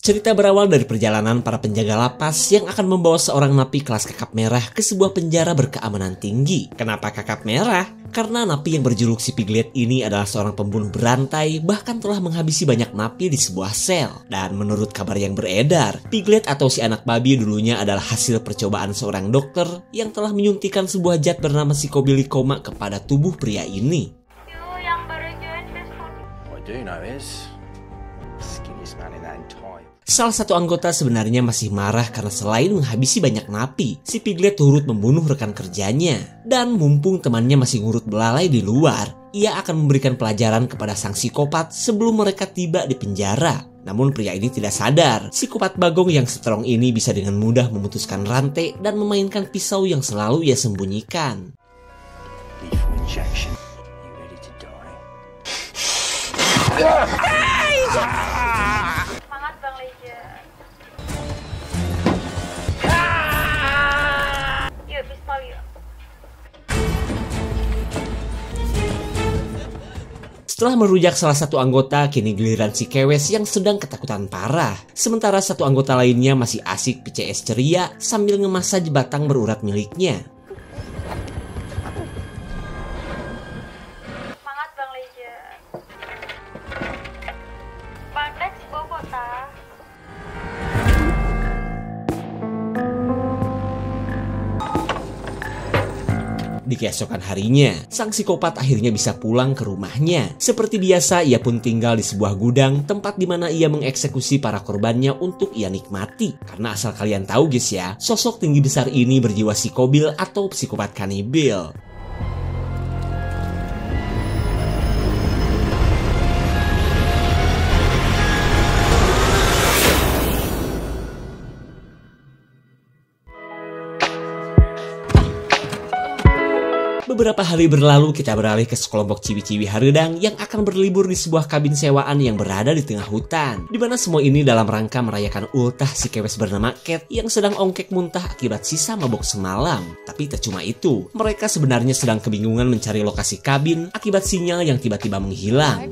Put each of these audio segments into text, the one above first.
Cerita berawal dari perjalanan para penjaga lapas yang akan membawa seorang napi kelas kakap merah ke sebuah penjara berkeamanan tinggi. Kenapa kakap merah? Karena napi yang berjuluk si Piglet ini adalah seorang pembunuh berantai, bahkan telah menghabisi banyak napi di sebuah sel. Dan menurut kabar yang beredar, Piglet atau si anak babi dulunya adalah hasil percobaan seorang dokter yang telah menyuntikkan sebuah zat bernama psikobilikoma kepada tubuh pria ini. Salah satu anggota sebenarnya masih marah karena selain menghabisi banyak napi, si Piglet turut membunuh rekan kerjanya. Dan mumpung temannya masih ngurut belalai di luar, ia akan memberikan pelajaran kepada sang psikopat sebelum mereka tiba di penjara. Namun pria ini tidak sadar, psikopat Bagong yang strong ini bisa dengan mudah memutuskan rantai dan memainkan pisau yang selalu ia sembunyikan. Setelah merujak salah satu anggota, kini giliran si Kewes yang sedang ketakutan parah. Sementara satu anggota lainnya masih asik PCS ceria sambil ngemasaj batang berurat miliknya. Semangat Bang Leja. Bang Dex Bogota. Di keesokan harinya, sang psikopat akhirnya bisa pulang ke rumahnya. Seperti biasa, ia pun tinggal di sebuah gudang, tempat di mana ia mengeksekusi para korbannya untuk ia nikmati. Karena asal kalian tahu guys ya, sosok tinggi besar ini berjiwa psikobil atau psikopat kanibil. Beberapa hari berlalu, kita beralih ke sekelompok ciwi-ciwi hareudang yang akan berlibur di sebuah kabin sewaan yang berada di tengah hutan. Di mana semua ini dalam rangka merayakan ultah si Kewes bernama Cat yang sedang ongkek muntah akibat sisa mabok semalam. Tapi tak cuma itu, mereka sebenarnya sedang kebingungan mencari lokasi kabin akibat sinyal yang tiba-tiba menghilang.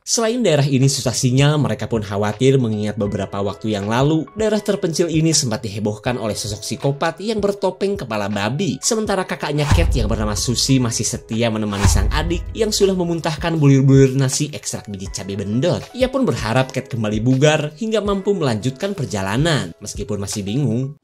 Selain daerah ini susah sinyal, mereka pun khawatir mengingat beberapa waktu yang lalu, daerah terpencil ini sempat dihebohkan oleh sosok psikopat yang bertopeng kepala babi. Sementara kakaknya Cat yang bernama Susi masih setia menemani sang adik yang sudah memuntahkan bulir-bulir nasi ekstrak biji cabai bendot. Ia pun berharap Cat kembali bugar hingga mampu melanjutkan perjalanan. Meskipun masih bingung.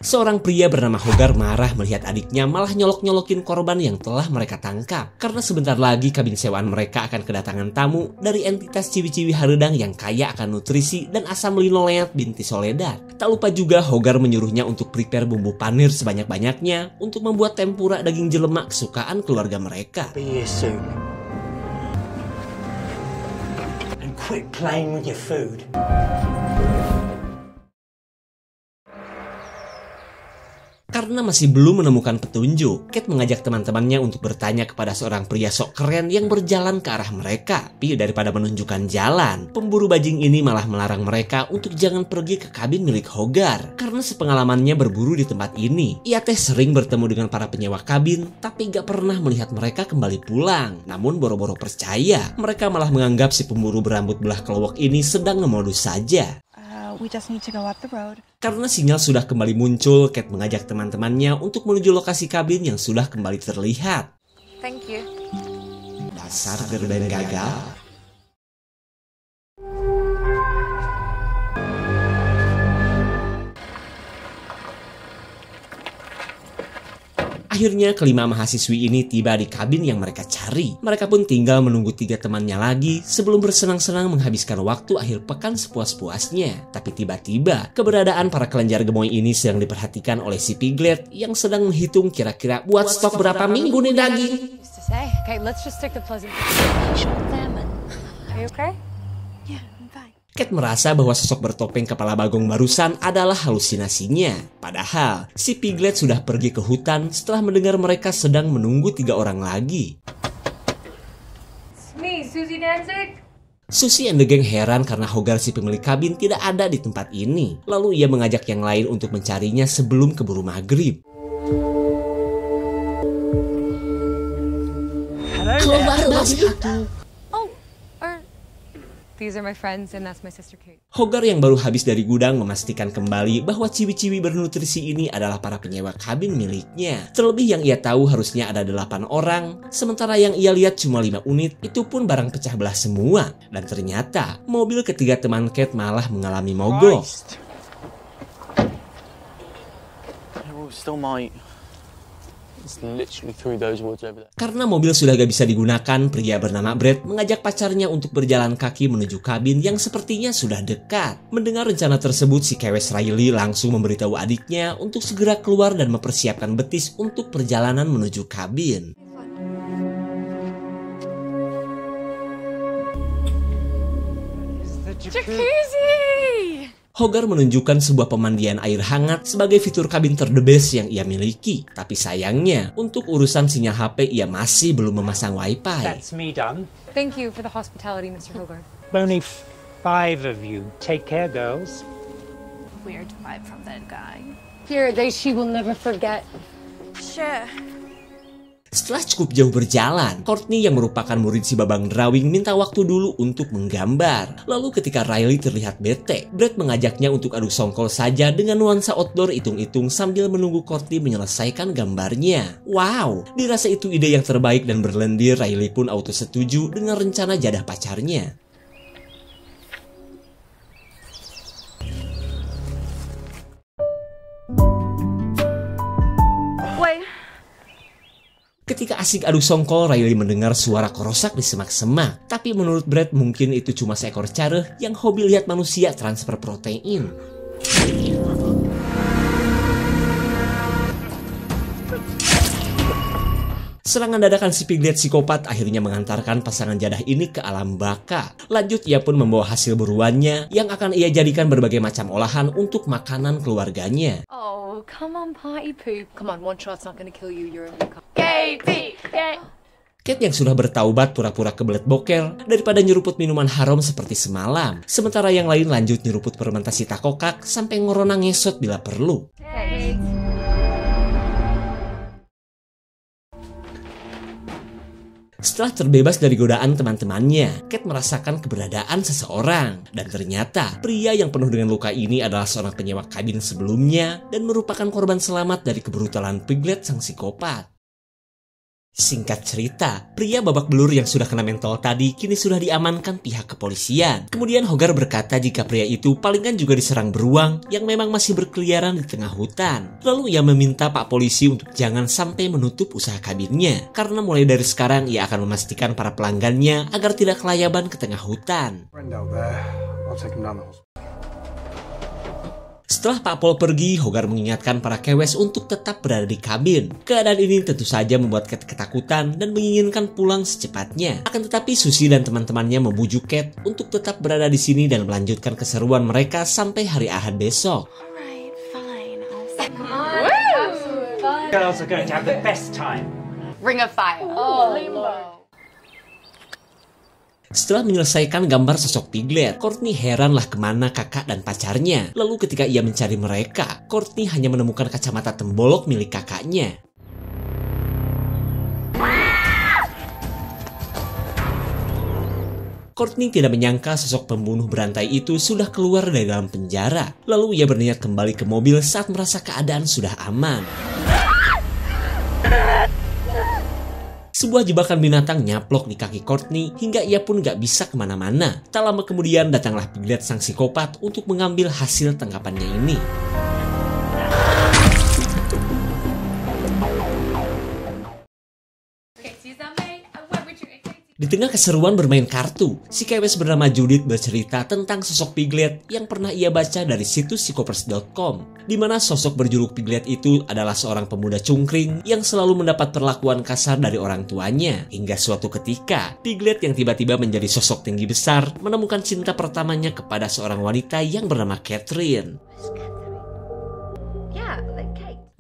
Seorang pria bernama Hogar marah melihat adiknya malah nyolok-nyolokin korban yang telah mereka tangkap. Karena sebentar lagi kabin sewaan mereka akan kedatangan tamu dari entitas ciwi-ciwi hareudang yang kaya akan nutrisi dan asam linoleat binti Soledad. Tak lupa juga Hogar menyuruhnya untuk prepare bumbu panir sebanyak-banyaknya untuk membuat tempura daging jelemak kesukaan keluarga mereka. And quit playing with your food. Karena masih belum menemukan petunjuk, Cat mengajak teman-temannya untuk bertanya kepada seorang pria sok keren yang berjalan ke arah mereka. Tapi daripada menunjukkan jalan, pemburu bajing ini malah melarang mereka untuk jangan pergi ke kabin milik Hogar. Karena sepengalamannya berburu di tempat ini, ia sering bertemu dengan para penyewa kabin, tapi gak pernah melihat mereka kembali pulang. Namun boro-boro percaya, mereka malah menganggap si pemburu berambut belah kelowok ini sedang ngemodus saja. Karena sinyal sudah kembali muncul, Cat mengajak teman-temannya untuk menuju lokasi kabin yang sudah kembali terlihat. Thank you. Dasar gerben gagal. Akhirnya kelima mahasiswi ini tiba di kabin yang mereka cari. Mereka pun tinggal menunggu 3 temannya lagi sebelum bersenang-senang menghabiskan waktu akhir pekan sepuas-puasnya. Tapi tiba-tiba keberadaan para kelenjar gemoy ini sedang diperhatikan oleh si Piglet yang sedang menghitung kira-kira buat stok berapa minggu nih daging. Cat merasa bahwa sosok bertopeng kepala bagong barusan adalah halusinasinya. Padahal, si Piglet sudah pergi ke hutan setelah mendengar mereka sedang menunggu 3 orang lagi. Me, Susie Danzig. Susie and the gang heran karena Hogarth si pemilik kabin tidak ada di tempat ini. Lalu ia mengajak yang lain untuk mencarinya sebelum keburu maghrib. Keluar dari itu. These are my friends and that's my sister Kate. Hogarth yang baru habis dari gudang memastikan kembali bahwa ciwi-ciwi bernutrisi ini adalah para penyewa kabin miliknya. Terlebih yang ia tahu harusnya ada 8 orang, sementara yang ia lihat cuma 5 unit, itu pun barang pecah belah semua. Dan ternyata, mobil ketiga teman Kate malah mengalami mogok. Karena mobil sudah gak bisa digunakan, pria bernama Brett mengajak pacarnya untuk berjalan kaki menuju kabin yang sepertinya sudah dekat. Mendengar rencana tersebut, si kewes Riley langsung memberitahu adiknya untuk segera keluar dan mempersiapkan betis untuk perjalanan menuju kabin. Jacuzzi! Hogarth menunjukkan sebuah pemandian air hangat sebagai fitur kabin terdebes yang ia miliki. Tapi sayangnya, untuk urusan sinyal HP ia masih belum memasang wifi. That's me done. Thank you for the hospitality, Mr. Hogarth. Only 5 of you. Take care, girls. Weird vibe from that guy. Here, a day she will never forget. Sure. Setelah cukup jauh berjalan, Courtney yang merupakan murid si Babang Drawing minta waktu dulu untuk menggambar. Lalu ketika Riley terlihat bete, Brett mengajaknya untuk adu songkol saja dengan nuansa outdoor itung-itung sambil menunggu Courtney menyelesaikan gambarnya. Wow, dirasa itu ide yang terbaik dan berlendir, Riley pun auto setuju dengan rencana jadah pacarnya. Ketika asik adu songkol, Riley mendengar suara korosak di semak-semak. Tapi menurut Brett mungkin itu cuma seekor careh yang hobi lihat manusia transfer protein. Serangan dadakan si Piglet psikopat akhirnya mengantarkan pasangan jadah ini ke alam baka. Lanjut ia pun membawa hasil buruannya yang akan ia jadikan berbagai macam olahan untuk makanan keluarganya. Oh, come on, party poop. Come on, one shot's not gonna kill you. You're in the Katie! Kate yang sudah bertaubat pura-pura kebelet boker daripada nyeruput minuman haram seperti semalam. Sementara yang lain lanjut nyeruput fermentasi takokak sampai ngorona ngesot bila perlu. Setelah terbebas dari godaan teman-temannya, Kate merasakan keberadaan seseorang. Dan ternyata, pria yang penuh dengan luka ini adalah seorang penyewa kabin sebelumnya dan merupakan korban selamat dari kebrutalan Piglet sang psikopat. Singkat cerita, pria babak belur yang sudah kena mentol tadi kini sudah diamankan pihak kepolisian. Kemudian Hogarth berkata jika pria itu palingan juga diserang beruang yang memang masih berkeliaran di tengah hutan. Lalu ia meminta Pak Polisi untuk jangan sampai menutup usaha kabinnya, karena mulai dari sekarang ia akan memastikan para pelanggannya agar tidak kelayaban ke tengah hutan. Setelah Pak Pol pergi, Hogarth mengingatkan para kewes untuk tetap berada di kabin. Keadaan ini tentu saja membuat Kate ketakutan dan menginginkan pulang secepatnya. Akan tetapi Susie dan teman-temannya membujuk Kate untuk tetap berada di sini dan melanjutkan keseruan mereka sampai hari Ahad besok. Alright, fine. Girls are going to have the best time. Ring of Fire. Oh, limbo. Setelah menyelesaikan gambar sosok Piglet, Courtney heranlah kemana kakak dan pacarnya. Lalu ketika ia mencari mereka, Courtney hanya menemukan kacamata tembolok milik kakaknya. Courtney tidak menyangka sosok pembunuh berantai itu sudah keluar dari dalam penjara. Lalu ia berniat kembali ke mobil saat merasa keadaan sudah aman. Sebuah jebakan binatang nyaplok di kaki Courtney hingga ia pun gak bisa kemana-mana. Tak lama kemudian datanglah Piglet sang psikopat untuk mengambil hasil tangkapannya ini. Di tengah keseruan bermain kartu, si kewes bernama Judith bercerita tentang sosok Piglet yang pernah ia baca dari situs psychopaths.com, di mana sosok berjuluk Piglet itu adalah seorang pemuda cungkring yang selalu mendapat perlakuan kasar dari orang tuanya. Hingga suatu ketika, Piglet yang tiba-tiba menjadi sosok tinggi besar menemukan cinta pertamanya kepada seorang wanita yang bernama Catherine.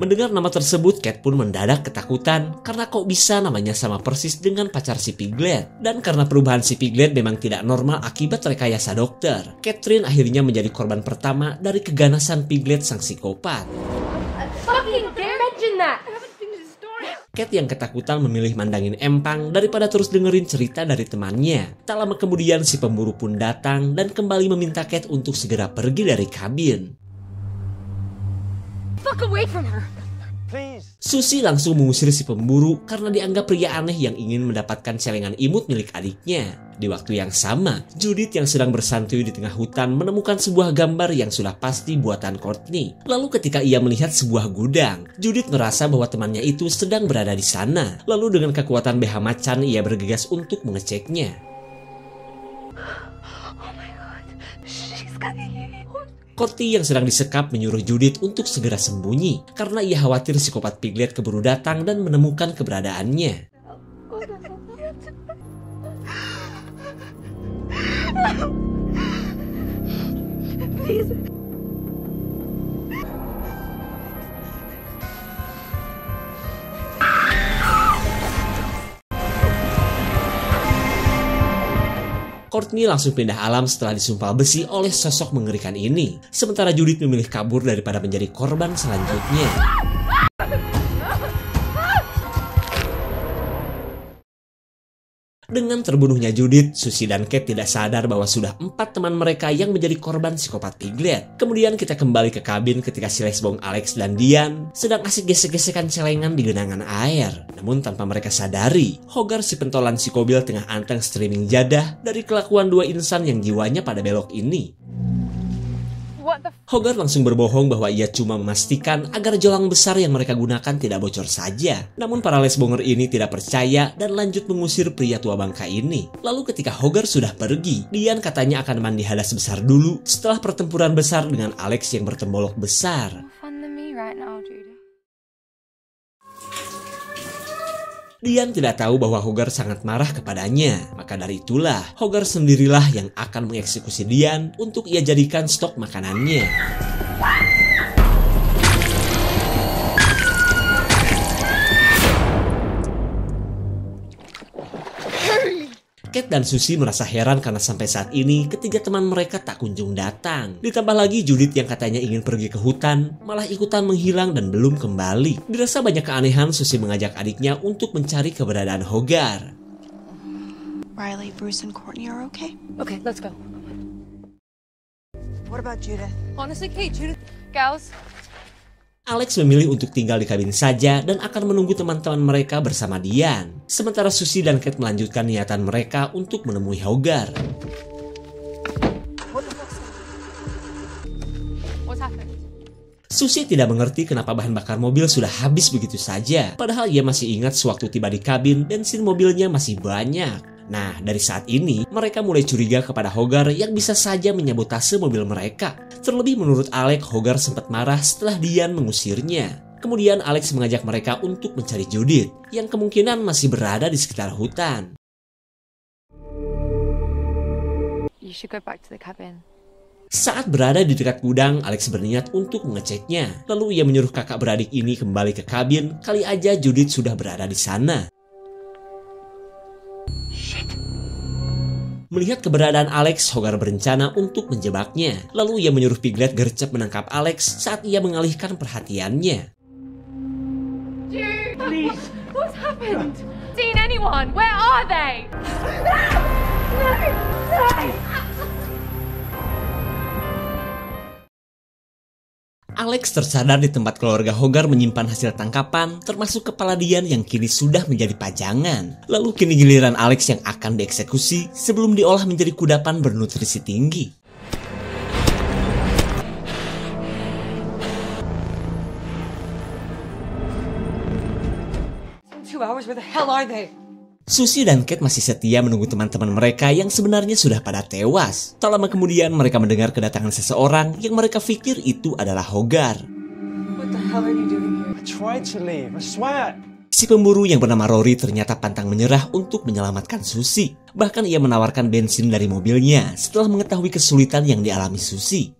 Mendengar nama tersebut, Kate pun mendadak ketakutan karena kok bisa namanya sama persis dengan pacar si Piglet. Dan karena perubahan si Piglet memang tidak normal akibat rekayasa dokter, Catherine akhirnya menjadi korban pertama dari keganasan Piglet sang psikopat. Fucking dare mention that! Kate yang ketakutan memilih mandangin empang daripada terus dengerin cerita dari temannya. Tak lama kemudian si pemburu pun datang dan kembali meminta Kate untuk segera pergi dari kabin. Fuck away from her! Please. Susie langsung mengusir si pemburu karena dianggap pria aneh yang ingin mendapatkan celengan imut milik adiknya. Di waktu yang sama, Judith yang sedang bersantuy di tengah hutan menemukan sebuah gambar yang sudah pasti buatan Courtney. Lalu ketika ia melihat sebuah gudang, Judith merasa bahwa temannya itu sedang berada di sana. Lalu dengan kekuatan BH macan, ia bergegas untuk mengeceknya. Oh my god. She's coming. Courtney yang sedang disekap menyuruh Judith untuk segera sembunyi karena ia khawatir psikopat Piglet keburu datang dan menemukan keberadaannya. Please. Courtney langsung pindah alam setelah disumpal besi oleh sosok mengerikan ini. Sementara Judith memilih kabur daripada menjadi korban selanjutnya. Dengan terbunuhnya Judith, Susie dan Kate tidak sadar bahwa sudah 4 teman mereka yang menjadi korban psikopat Piglet. Kemudian kita kembali ke kabin ketika si lesbong Alex dan Diane sedang asik gesek-gesekan celengan di genangan air. Namun tanpa mereka sadari, Hogarth si pentolan psikobil tengah anteng streaming jadah dari kelakuan 2 insan yang jiwanya pada belok ini. What the Hogarth langsung berbohong bahwa ia cuma memastikan agar jolang besar yang mereka gunakan tidak bocor saja. Namun para lesbonger ini tidak percaya dan lanjut mengusir pria tua bangka ini. Lalu ketika Hogarth sudah pergi, Diane katanya akan mandi hadas besar dulu setelah pertempuran besar dengan Alex yang bertembolok besar. Fun than me right now, Judy. Diane tidak tahu bahwa Hogarth sangat marah kepadanya. Maka dari itulah, Hogarth sendirilah yang akan mengeksekusi Diane untuk ia jadikan stok makanannya. Kate dan Susie merasa heran karena sampai saat ini ketiga teman mereka tak kunjung datang. Ditambah lagi Judith yang katanya ingin pergi ke hutan, malah ikutan menghilang dan belum kembali. Dirasa banyak keanehan, Susie mengajak adiknya untuk mencari keberadaan Hogarth. Riley, Bruce, and Courtney are okay? Okay, let's go. What about Judith? Honestly, Kate, Judith. Gals, Alex memilih untuk tinggal di kabin saja dan akan menunggu teman-teman mereka bersama Diane. Sementara Susie dan Kate melanjutkan niatan mereka untuk menemui Hogarth. what's happened? Susie tidak mengerti kenapa bahan bakar mobil sudah habis begitu saja. Padahal ia masih ingat sewaktu tiba di kabin, bensin mobilnya masih banyak. Nah, dari saat ini, mereka mulai curiga kepada Hogarth yang bisa saja menyabotase mobil mereka. Terlebih menurut Alex, Hogarth sempat marah setelah Diane mengusirnya. Kemudian Alex mengajak mereka untuk mencari Judith, yang kemungkinan masih berada di sekitar hutan. You should go back to the cabin. Saat berada di dekat gudang, Alex berniat untuk mengeceknya. Lalu ia menyuruh kakak beradik ini kembali ke kabin, kali aja Judith sudah berada di sana. Melihat keberadaan Alex, Hogarth berencana untuk menjebaknya. Lalu ia menyuruh Piglet gercep menangkap Alex saat ia mengalihkan perhatiannya. Dude, please. What's happened? Dean, anyone? Where are they? Alex tersadar di tempat keluarga Hogarth menyimpan hasil tangkapan, termasuk kepala Diane yang kini sudah menjadi pajangan. Lalu kini giliran Alex yang akan dieksekusi sebelum diolah menjadi kudapan bernutrisi tinggi. In 2 hours, where the hell are they? Susie dan Kate masih setia menunggu teman-teman mereka yang sebenarnya sudah pada tewas. Tak lama kemudian mereka mendengar kedatangan seseorang yang mereka pikir itu adalah Hogarth. What the hell are you doing here? I tried to leave, I swear. Si pemburu yang bernama Rory ternyata pantang menyerah untuk menyelamatkan Susie. Bahkan ia menawarkan bensin dari mobilnya setelah mengetahui kesulitan yang dialami Susie.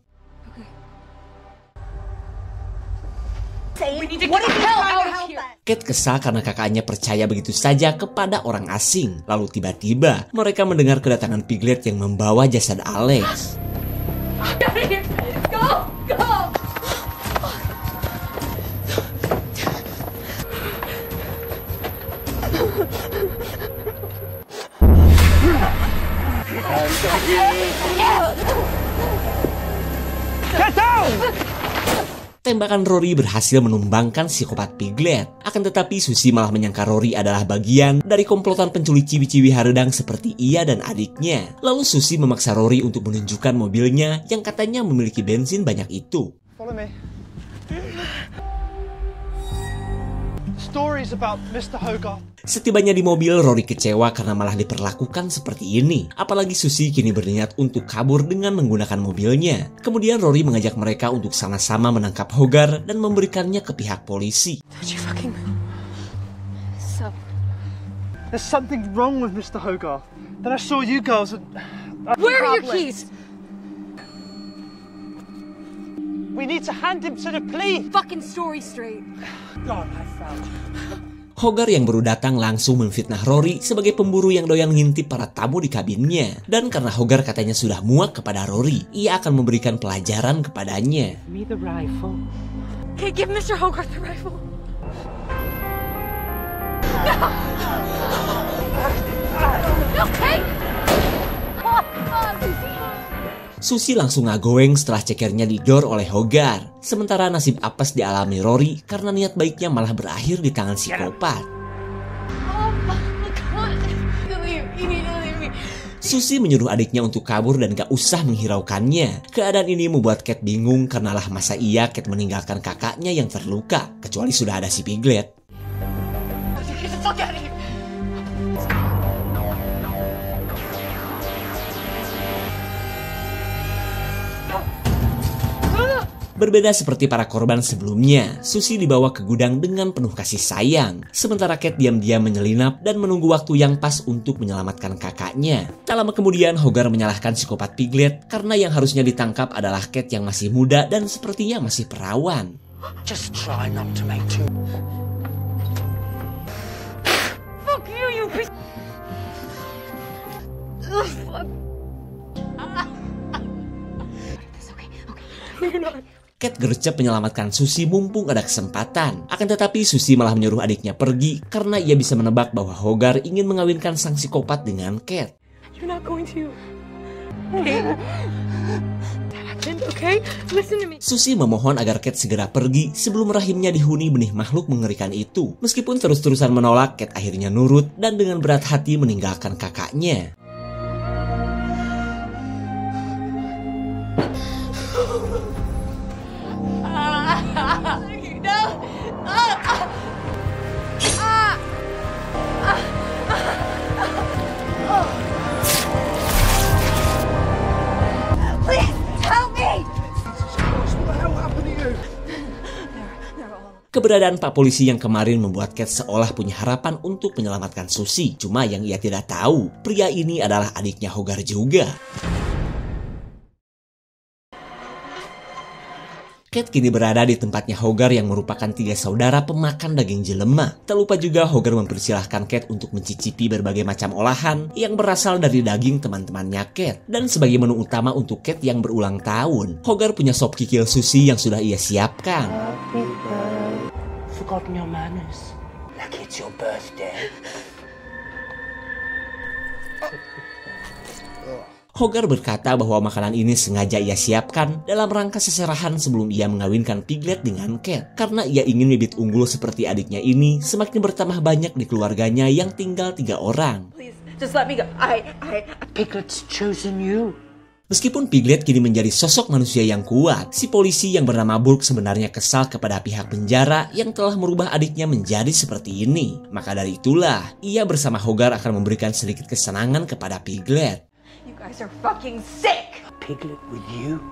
We need to get the hell out of here. Kate kesal karena kakaknya percaya begitu saja kepada orang asing. Lalu tiba-tiba mereka mendengar kedatangan Piglet yang membawa jasad Alex. Go! Go! Get down! Tembakan Rory berhasil menumbangkan psikopat Piglet. Akan tetapi Susie malah menyangka Rory adalah bagian dari komplotan penculik ciwi-ciwi haredang seperti ia dan adiknya. Lalu Susie memaksa Rory untuk menunjukkan mobilnya yang katanya memiliki bensin banyak itu. Follow me. Stories about Mr. Hogarth. Setibanya di mobil, Rory kecewa karena malah diperlakukan seperti ini. Apalagi Susie kini berniat untuk kabur dengan menggunakan mobilnya. Kemudian Rory mengajak mereka untuk sama-sama menangkap Hogarth dan memberikannya ke pihak polisi. Don't you fucking move. So, There's something wrong with Mr. Hogarth. Then I saw you girls at where are your keys? We need to hand him to the police. Fucking story straight. God, I found you. Hogarth yang baru datang langsung memfitnah Rory sebagai pemburu yang doyan ngintip para tamu di kabinnya. Dan karena Hogarth katanya sudah muak kepada Rory, ia akan memberikan pelajaran kepadanya. Me the rifle. Okay, give Mr. Hogarth the rifle. No, Kate! Susie langsung ngagoeng setelah cekernya didor oleh Hogarth. Sementara nasib apes dialami Rory karena niat baiknya malah berakhir di tangan psikopat. Oh my God! You need to leave me. Susie menyuruh adiknya untuk kabur dan gak usah menghiraukannya. Keadaan ini membuat Kate bingung karena lah masa iya Kate meninggalkan kakaknya yang terluka. Kecuali sudah ada si Piglet. Get the fuck out of here! Berbeda seperti para korban sebelumnya, Susie dibawa ke gudang dengan penuh kasih sayang. Sementara Kate diam-diam menyelinap dan menunggu waktu yang pas untuk menyelamatkan kakaknya. Tak lama kemudian, Hogarth menyalahkan psikopat Piglet karena yang harusnya ditangkap adalah Kate yang masih muda dan sepertinya masih perawan. Just try not to make too... Fuck you, you piece. Ugh, fuck. It's okay. No, you're not. Kate gercep menyelamatkan Susie mumpung ada kesempatan. Akan tetapi Susie malah menyuruh adiknya pergi karena ia bisa menebak bahwa Hogarth ingin mengawinkan sang psikopat dengan Kate. You're not going to. Okay? That happened, okay? Listen to me. Susie memohon agar Kate segera pergi sebelum rahimnya dihuni benih makhluk mengerikan itu. Meskipun terus-terusan menolak, Kate akhirnya nurut dan dengan berat hati meninggalkan kakaknya. Keberadaan Pak Polisi yang kemarin membuat Kate seolah punya harapan untuk menyelamatkan Susie. Cuma yang ia tidak tahu, pria ini adalah adiknya Hogarth juga. Kate kini berada di tempatnya Hogarth yang merupakan 3 saudara pemakan daging jelema. Tak lupa juga Hogarth mempersilahkan Kate untuk mencicipi berbagai macam olahan yang berasal dari daging teman-temannya Kate. Dan sebagai menu utama untuk Kate yang berulang tahun, Hogarth punya sop kikil Susie yang sudah ia siapkan. Forgotten your manners. Like it's your birthday. Hogarth berkata bahwa makanan ini sengaja ia siapkan dalam rangka seserahan sebelum ia mengawinkan Piglet dengan Kate. Karena ia ingin bibit unggul seperti adiknya ini semakin bertambah banyak di keluarganya yang tinggal 3 orang. Please, just let me go. Piglet's chosen you. Meskipun Piglet kini menjadi sosok manusia yang kuat, si polisi yang bernama Burke sebenarnya kesal kepada pihak penjara yang telah merubah adiknya menjadi seperti ini. Maka dari itulah, ia bersama Hogarth akan memberikan sedikit kesenangan kepada Piglet. You guys are fucking sick! Piglet with you.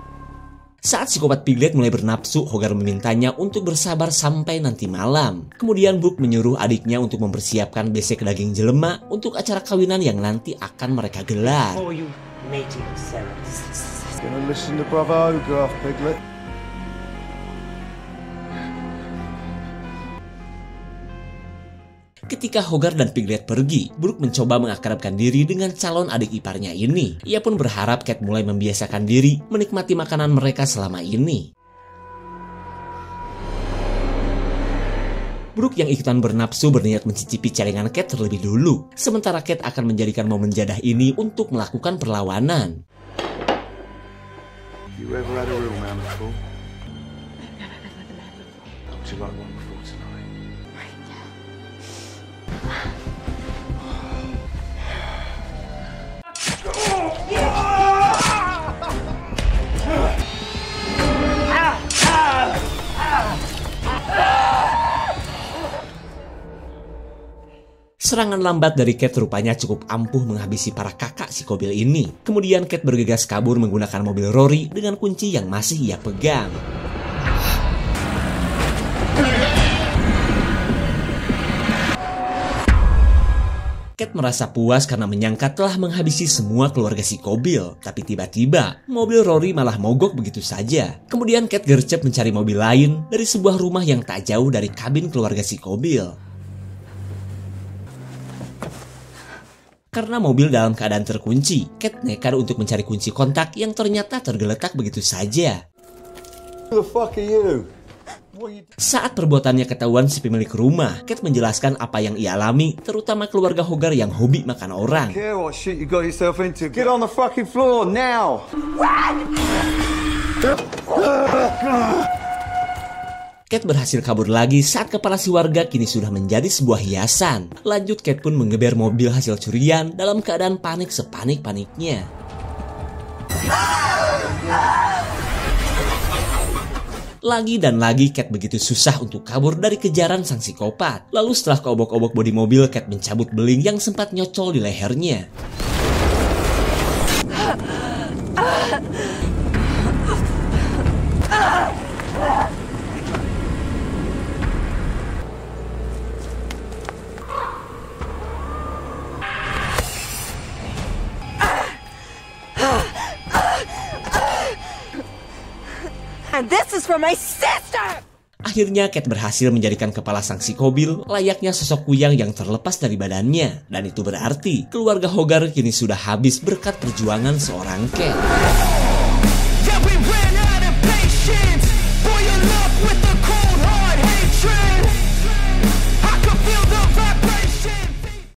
Saat psikopat Piglet mulai bernafsu, Hogarth memintanya untuk bersabar sampai nanti malam. Kemudian Burke menyuruh adiknya untuk mempersiapkan besek daging jelema untuk acara kawinan yang nanti akan mereka gelar. For you mating ceremonies. Gonna listen to Brother Hogarth, Piglet. Ketika Hogarth dan Piglet pergi, Brooke mencoba mengakrabkan diri dengan calon adik iparnya ini. Ia pun berharap Kate mulai membiasakan diri menikmati makanan mereka selama ini. Brooke yang ikutan bernafsu berniat mencicipi celengan Kate terlebih dulu. Sementara Kate akan menjadikan momen jadah ini untuk melakukan perlawanan. You ever had a real man before? I've never been with a man before. Would you like one before tonight? Serangan lambat dari Kate rupanya cukup ampuh menghabisi para kakak si Kobil ini. Kemudian Kate bergegas kabur menggunakan mobil Rory dengan kunci yang masih ia pegang. Kate merasa puas karena menyangka telah menghabisi semua keluarga si Kobil. Tapi tiba-tiba, mobil Rory malah mogok begitu saja. Kemudian Kate gercep mencari mobil lain dari sebuah rumah yang tak jauh dari kabin keluarga si Kobil. Karena mobil dalam keadaan terkunci, Kate nekat untuk mencari kunci kontak yang ternyata tergeletak begitu saja. Who the fuck are you? Saat perbuatannya ketahuan si pemilik rumah, Kate menjelaskan apa yang ia alami, terutama keluarga Hogarth yang hobi makan orang. Care what shit you got yourself into? Get on the fucking floor now! Kate berhasil kabur lagi saat kepala si warga kini sudah menjadi sebuah hiasan. Lanjut, Kate pun menggeber mobil hasil curian dalam keadaan panik sepanik-paniknya. Lagi dan lagi Kate begitu susah untuk kabur dari kejaran sang psikopat. Lalu setelah keobok-obok bodi mobil, Kate mencabut beling yang sempat nyocol di lehernya. And this is for my sister! Akhirnya Kate berhasil menjadikan kepala sang psikobil layaknya sosok kuyang yang terlepas dari badannya. Dan itu berarti keluarga Hogarth kini sudah habis berkat perjuangan seorang Kate.